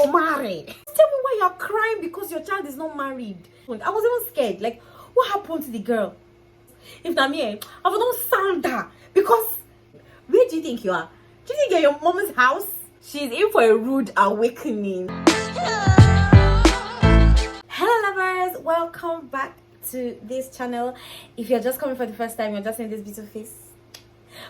go marry. Tell me why you're crying because your child is not married. I was even scared. Like, what happened to the girl? If not me, I would not sound her. Because where do you think you are? Do you think you're your mom's house? She's in for a rude awakening. Hello lovers, welcome back to this channel. If you're just coming for the first time, you're just seeing this beautiful face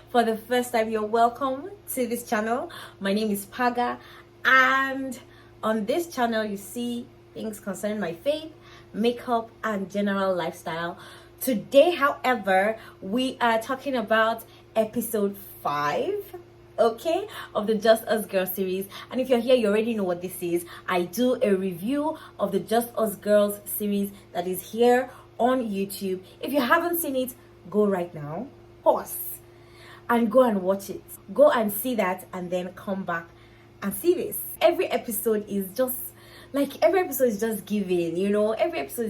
for the first time, you're welcome to this channel. My name is Paga, and on this channel you see things concerning my faith, makeup, and general lifestyle. Today, however, we are talking about episode 5, okay, of the Just Us Girls series. And if you're here, you already know what this is. I do a review of the Just Us Girls series that is here on YouTube. If you haven't seen it, go right now, pause, and go and watch it. Go and see that, and then come back and see this. Every episode is just giving, you know. Every episode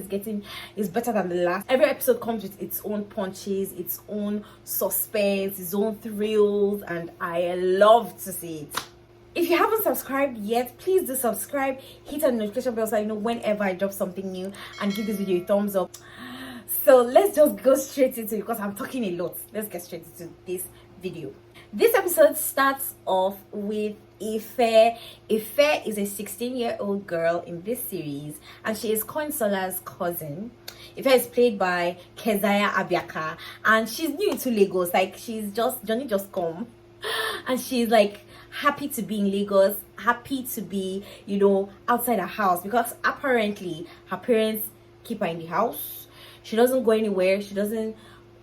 is better than the last. Every episode comes with its own punches, its own suspense, its own thrills, and I love to see it. If you haven't subscribed yet, please do subscribe, hit the notification bell so I know whenever I drop something new, and give this video a thumbs up. So let's just go straight into it because I'm talking a lot. Let's get straight into this video. This episode starts off with Ife. Ife is a 16-year-old girl in this series, and she is Consola's cousin. Ife is played by Keziah Abiaka, and she's new to Lagos. Like, she's Johnny just come, and she's like happy to be in Lagos, happy to be, you know, outside her house, because apparently her parents keep her in the house. She doesn't go anywhere. She doesn't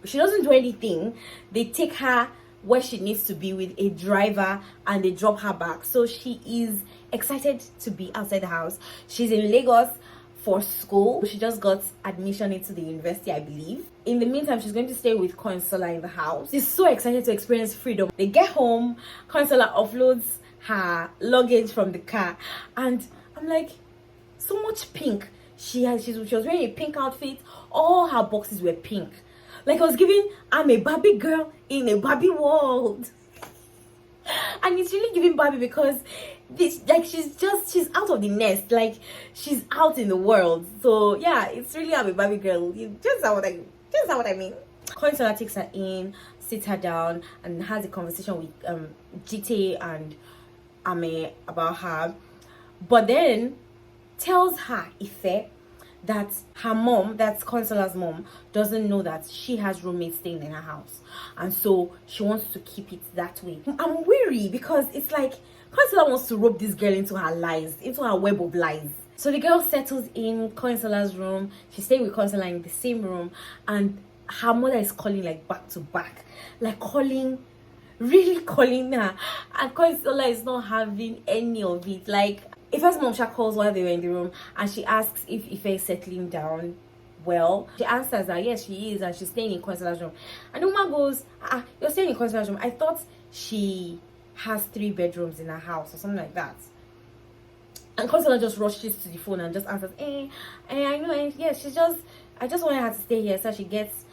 do anything. They take her where she needs to be with a driver, and they drop her back. So she is excited to be outside the house. She's in Lagos for school. She just got admission into the university, I believe. In the meantime, she's going to stay with Consola in the house. She's so excited to experience freedom. They get home, Consola offloads her luggage from the car, and I'm like, so much pink. She was wearing a pink outfit. All her boxes were pink. Like, I was giving, I'm a Barbie girl in a Barbie world. And it's really giving Barbie because this, like, she's out of the nest. Like, she's out in the world. So yeah, it's really, I'm a Barbie girl. You just know what I mean. Consola takes her in, sits her down, and has a conversation with GT and Ame about her. But then tells her, Ife, that her mom, that's Consola's mom, doesn't know that she has roommates staying in her house, and so she wants to keep it that way. I'm weary because it's like Consola wants to rope this girl into her lies, into her web of lies. So the girl settles in Consola's room. She's staying with Consola in the same room, and her mother is calling like back to back, like really calling her, and Consola is not having any of it. Like, Ife's mom calls while they were in the room, and she asks if Ife is settling down well. She answers that yes, she is, and she's staying in Consola's room. And the woman goes, you're staying in Consola's room? I thought she has 3 bedrooms in her house or something like that. And Consola just rushes to the phone and just answers, I know, yeah, I just wanted her to stay here so she gets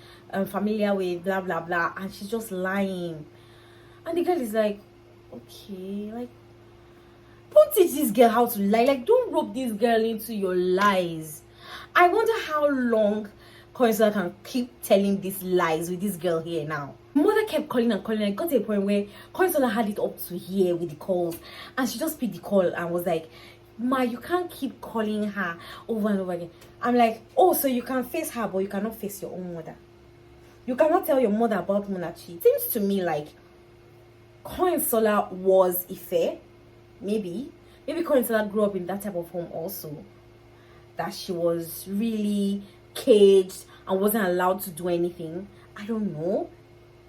familiar with blah blah blah, and she's just lying. And the girl is like, okay, like, don't teach this girl how to lie. Like, don't rope this girl into your lies. I wonder how long Consola can keep telling these lies with this girl here now. Mother kept calling and calling. I got to a point where Consola had it up to here with the calls, and she just picked the call and was like, Ma, you can't keep calling her over and over again. I'm like, oh, so you can face her, but you cannot face your own mother. You cannot tell your mother about Munachi. Seems to me like Consola was Ife. Maybe Consola grew up in that type of home also, that she was really caged and wasn't allowed to do anything. I don't know.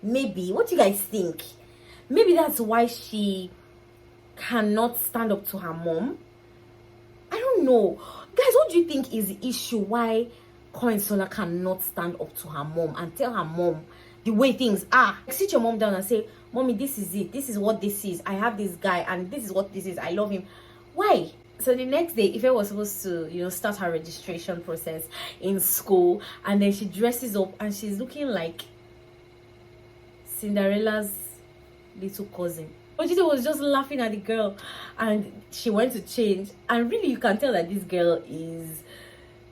Maybe. What do you guys think? Maybe that's why she cannot stand up to her mom. I don't know. Guys, what do you think is the issue why Consola cannot stand up to her mom and tell her mom the way things are? Sit your mom down and say, Mommy, this is it. This is what this is. I have this guy, and this is what this is. I love him. Why? So the next day, Ife was supposed to, you know, start her registration process in school, and then she dresses up and she's looking like Cinderella's little cousin. But Jide was just laughing at the girl, and she went to change. And really, you can tell that this girl is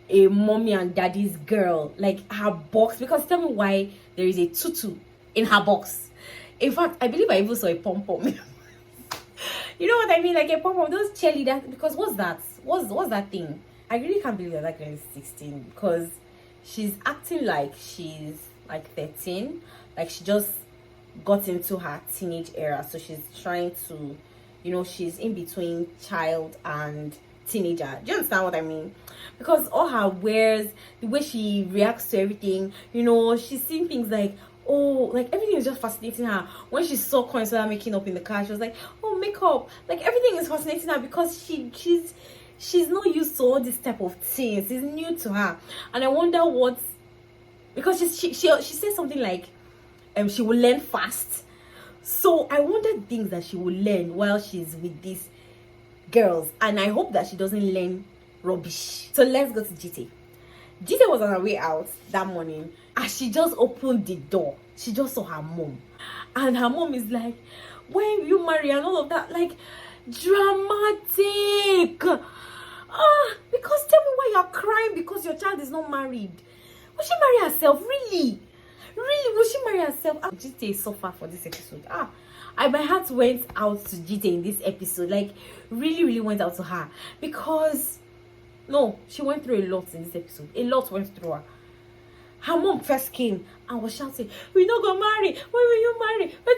a mommy and daddy's girl. Like her box, because tell me why there is a tutu in her box. In fact, I believe I even saw a pom-pom. You know what I mean? Like a pom-pom, those cheerleaders. Because what's that? What's that thing? I really can't believe that girl is 16, because she's acting like she's like 13. Like she just got into her teenage era, so she's trying to, she's in between child and teenager. Do you understand what I mean? Because all her wears, the way she reacts to everything, she's seeing things like, oh, like everything is just fascinating her. When she saw Consuela making up in the car, she was like, oh, makeup, like everything is fascinating her, because she's not used to all this type of things. It's new to her. And I wonder what, because she said something like she will learn fast. So I wonder things that she will learn while she's with these girls, and I hope that she doesn't learn rubbish. So let's go to GT. GT was on her way out that morning, and she just opened the door. She just saw her mom, and her mom is like, when will you marry, and all of that, like dramatic. Because tell me why you're crying because your child is not married. Will she marry herself? Really, will she marry herself? GT suffer for this episode. My heart went out to GT in this episode. Like really went out to her, because no, she went through a lot in this episode. A lot went through her. Her mom first came and was shouting, we're not gonna marry, when will you marry? But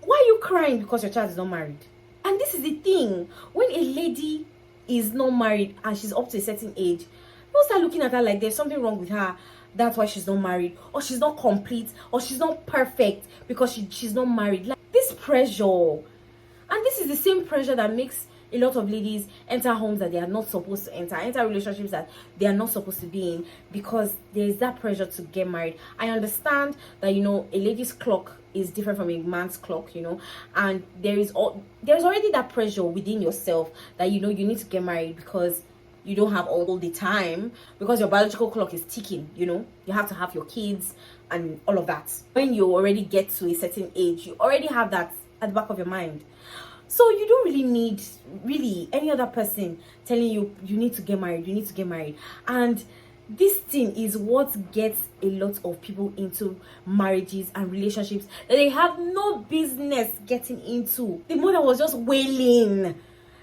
why are you crying because your child is not married? And this is the thing, when a lady is not married and she's up to a certain age, people start looking at her like there's something wrong with her. That's why she's not married, or she's not complete, or she's not perfect because she's not married. Like this pressure, and this is the same pressure that makes a lot of ladies enter homes that they are not supposed to enter relationships that they are not supposed to be in, because there is that pressure to get married. I understand that a lady's clock is different from a man's clock, and there's already that pressure within yourself that you need to get married, because you don't have all the time, because your biological clock is ticking. You have to have your kids and all of that. When you already get to a certain age, you already have that at the back of your mind. So you don't really need any other person telling you need to get married. And this thing is what gets a lot of people into marriages and relationships that they have no business getting into. The mother was just wailing.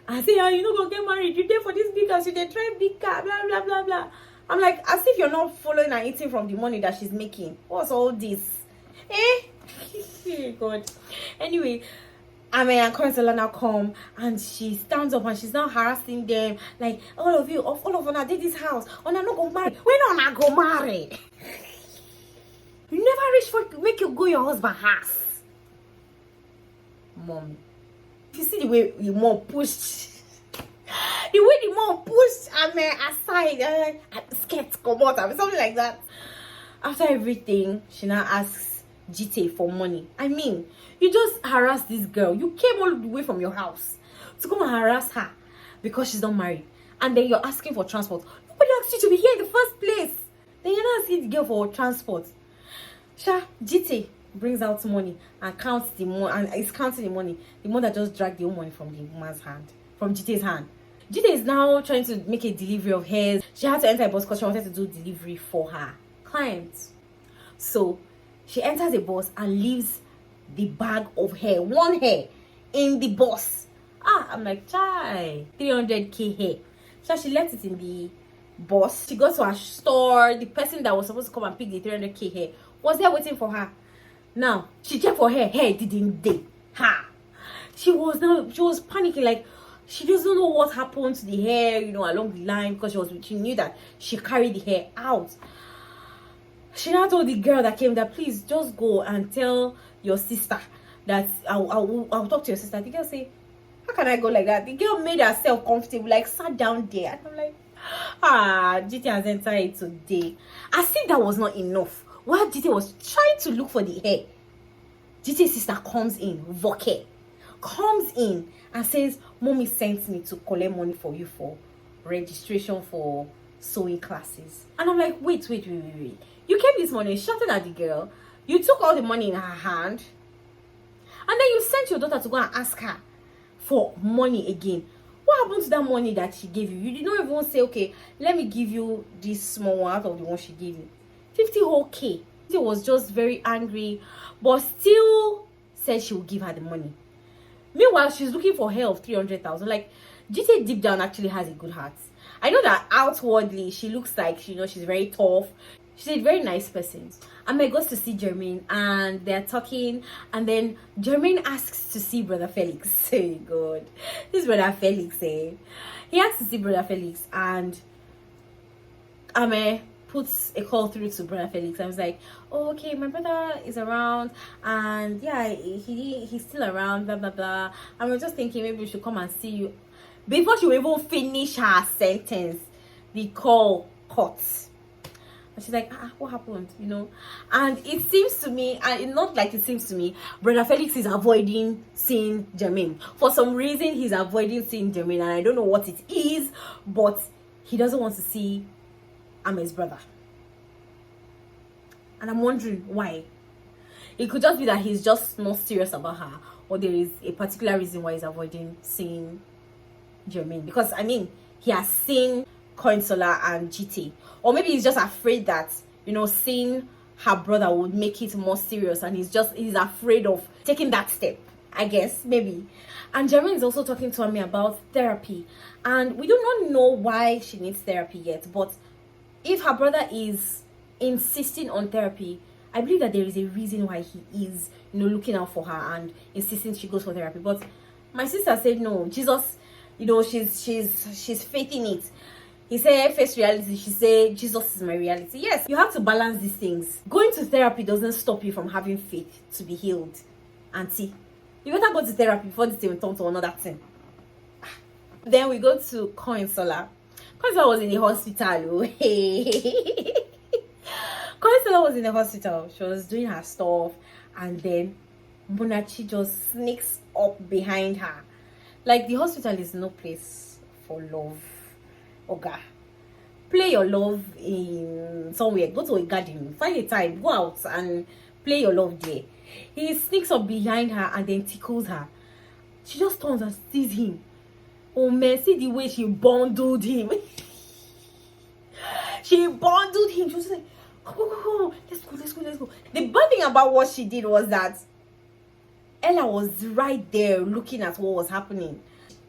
I say, you're not gonna get married. You there for this big house, you there try big car, blah blah blah blah. I'm like, as if you're not following and eating from the money that she's making. What's all this? God. Anyway, and Consuela now come and she stands up and she's now harassing them, like, all of them did this house, and I'm not gonna marry. When am I gonna marry? You never reach for make you go your husband's house. Mom, if you see the way the mom pushed, aside, skirt come out, something like that. After everything, she now asks GT for money. I mean, you just harassed this girl. You came all the way from your house to come and harass her because she's not married, and then you're asking for transport. Nobody asked you to be here in the first place. Then you're not asking the girl for transport. GT brings out money and counts the money, and is counting the money. The mother just dragged the whole money from the woman's hand, from GT's hand. GT is now trying to make a delivery of hers. She had to enter a bus because she wanted to do delivery for her clients. So she enters the bus and leaves the bag of hair, one hair, in the bus. I'm like, chai, 300k hair. So she left it in the bus. She goes to her store. The person that was supposed to come and pick the 300k hair was there waiting for her. Now she checked for hair didn't day. She was panicking, like she doesn't know what happened to the hair, along the line, because she knew that she carried the hair out. She now told the girl that came that, please just go and tell your sister that I'll talk to your sister. The girl say, how can I go like that? The girl made herself comfortable, like sat down there. And I'm like, GT has entered it today. As if that was not enough. While GT was trying to look for the hair, GT's sister comes in, Voke, comes in and says, Mommy sent me to collect money for you for registration for sewing classes. And I'm like, wait. You came this morning shouting at the girl. You took all the money in her hand. And then you sent your daughter to go and ask her for money again. What happened to that money that she gave you? You did not even say, okay, let me give you this small one out of the one she gave you. 50 whole K. She was just very angry, but still said she would give her the money. Meanwhile, she's looking for her of 300,000. Like, GT deep down actually has a good heart. I know that outwardly she looks like, she's very tough. She's a very nice person. Ame goes to see Jermaine and they're talking, and then Jermaine asks to see Brother Felix. Oh God, this Brother Felix, he asks to see Brother Felix, and Ame puts a call through to Brother Felix. I was like, oh, okay, my brother is around, and yeah, he's still around, blah blah blah. And we're just thinking maybe we should come and see you. Before she will even finish her sentence, the call cuts. And she's like, what happened? And it seems to me, and not like it seems to me, Brother Felix is avoiding seeing Jermaine. For some reason, he's avoiding seeing Jermaine, and I don't know what it is, but he doesn't want to see Ame's brother. And I'm wondering why. It could just be that he's just not serious about her, or there is a particular reason why he's avoiding seeing Jermaine. Because, he has seen Coinsola and GT. Or maybe he's just afraid that, seeing her brother would make it more serious, and he's afraid of taking that step, I guess, maybe. And Jermaine is also talking to me about therapy, and we do not know why she needs therapy yet, but if her brother is insisting on therapy, I believe that there is a reason why he is, looking out for her and insisting she goes for therapy. But my sister said no, Jesus, she's faithing it. He said face reality, she said Jesus is my reality. Yes, you have to balance these things. Going to therapy doesn't stop you from having faith to be healed. Auntie, you better go to therapy before this thing turn to another thing. Then we go to Coinsola. Coinsola was in the hospital. Coinsola was in the hospital. She was doing her stuff, and then Munachi just sneaks up behind her. Like, the hospital is no place for love. Oga, play your love in somewhere. Go to a garden, find a time, go out and play your love there. He sneaks up behind her and then tickles her. She just turns and sees him. Oh man, see the way she bundled him. She bundled him. She was like, oh, let's go. The bad thing about what she did was that Ella was right there looking at what was happening.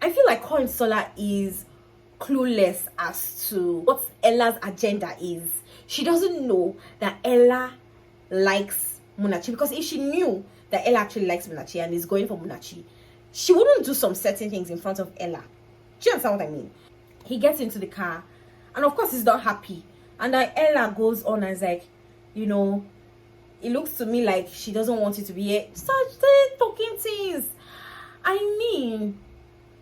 I feel like Coinsola is clueless as to what Ella's agenda is. She doesn't know that Ella likes Munachi, because if she knew that Ella actually likes Munachi and is going for Munachi, she wouldn't do some certain things in front of Ella. Do you understand what I mean? He gets into the car, and of course he's not happy, and then Ella goes on and is like, it looks to me like she doesn't want you to be here. Start talking things.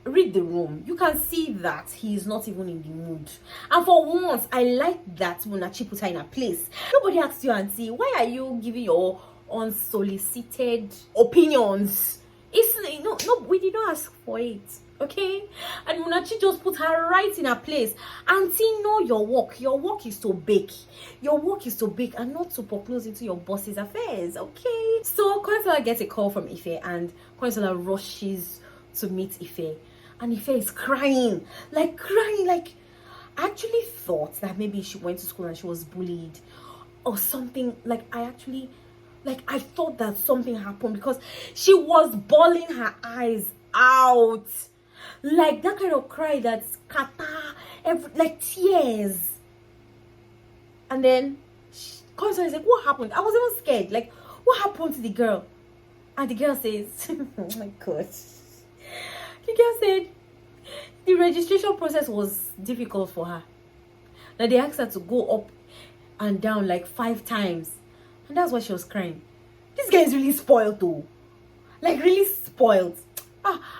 Read the room. You can see that he is not even in the mood. And for once, I like that Munachi put her in her place. Nobody asked you, Auntie, why are you giving your unsolicited opinions? No, we did not ask for it. Okay? And Munachi just put her right in her place. Auntie, know your work. Your work is to bake. Your work is to bake and not to pop nose into your boss's affairs. Okay? So Coinsola gets a call from Ife, and Coinsola rushes to meet Ife. And Ife is crying. Like, I actually thought that maybe she went to school and she was bullied or something. I thought that something happened, because she was bawling her eyes out. Like that kind of cry that's like tears. And then Coinsola is like, what happened? I was even scared. Like, what happened to the girl? And the girl says, oh my God. The girl said the registration process was difficult for her. That they asked her to go up and down like 5 times. And that's why she was crying. This guy is really spoiled though. Like, really spoiled.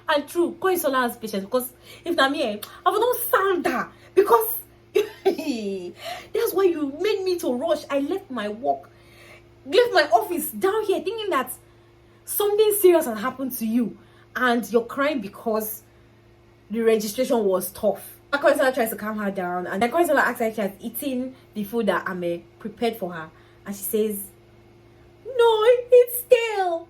And true, Coinsola has patience, because if not me, I would not stand there. Because that's why you made me to rush. I left my office down here thinking that something serious had happened to you, and you're crying because the registration was tough. Coinsola tries to calm her down, and then Coinsola asks her if she has eaten the food that Ame prepared for her, and she says, no, it's stale.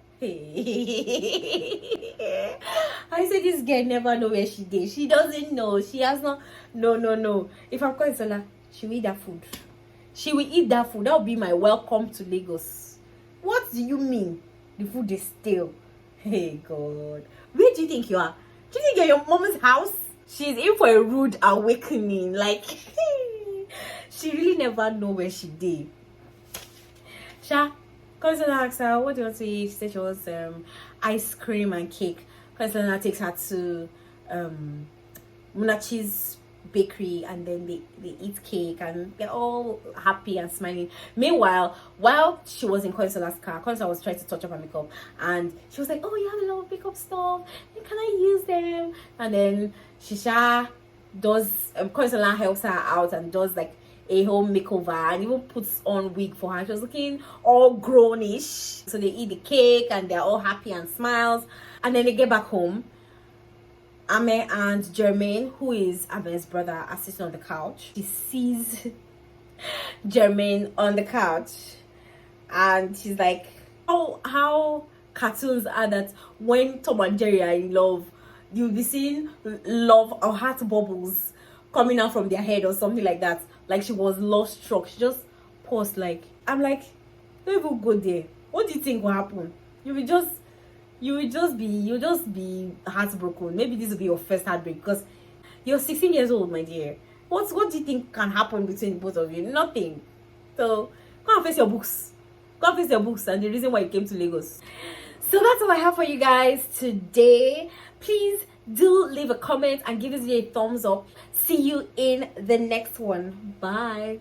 I said this girl never know where she did. She doesn't know. She has not. No. If I'm calling Sola, she will eat that food. She will eat that food. That will be my welcome to Lagos. What do you mean? The food is stale. Hey God, where do you think you are? Do you think you're your mom's house? She's in for a rude awakening. Like she really never know where she did. Sha, Cousin asked her, what do you want to eat? She said she wants ice cream and cake. Cousin takes her to Munachi's bakery, and then they eat cake and they're all happy and smiling. Meanwhile, while she was in Consola's car, Consola was trying to touch up her makeup, and she was like, oh, you have a lot of makeup stuff, can I use them? And then Shisha does Consola helps her out and does like a home makeover and even puts on wig for her. She was looking all grownish. So they eat the cake and they're all happy and smiles, and then they get back home. Ame and Jermaine, who is Ame's brother, are sitting on the couch. She sees Jermaine on the couch and she's like, how cartoons are that when Tom and Jerry are in love, you'll be seeing love or heart bubbles coming out from their head or something like that. Like she was lost struck. She just paused. Like, I'm like, don't even go there. What do you think will happen? You'll just be heartbroken. Maybe this will be your first heartbreak because you're 16 years old, my dear. What do you think can happen between both of you? Nothing. So go and face your books. Go and face your books and the reason why you came to Lagos. So that's all I have for you guys today. Please do leave a comment and give this video a thumbs up. See you in the next one. Bye.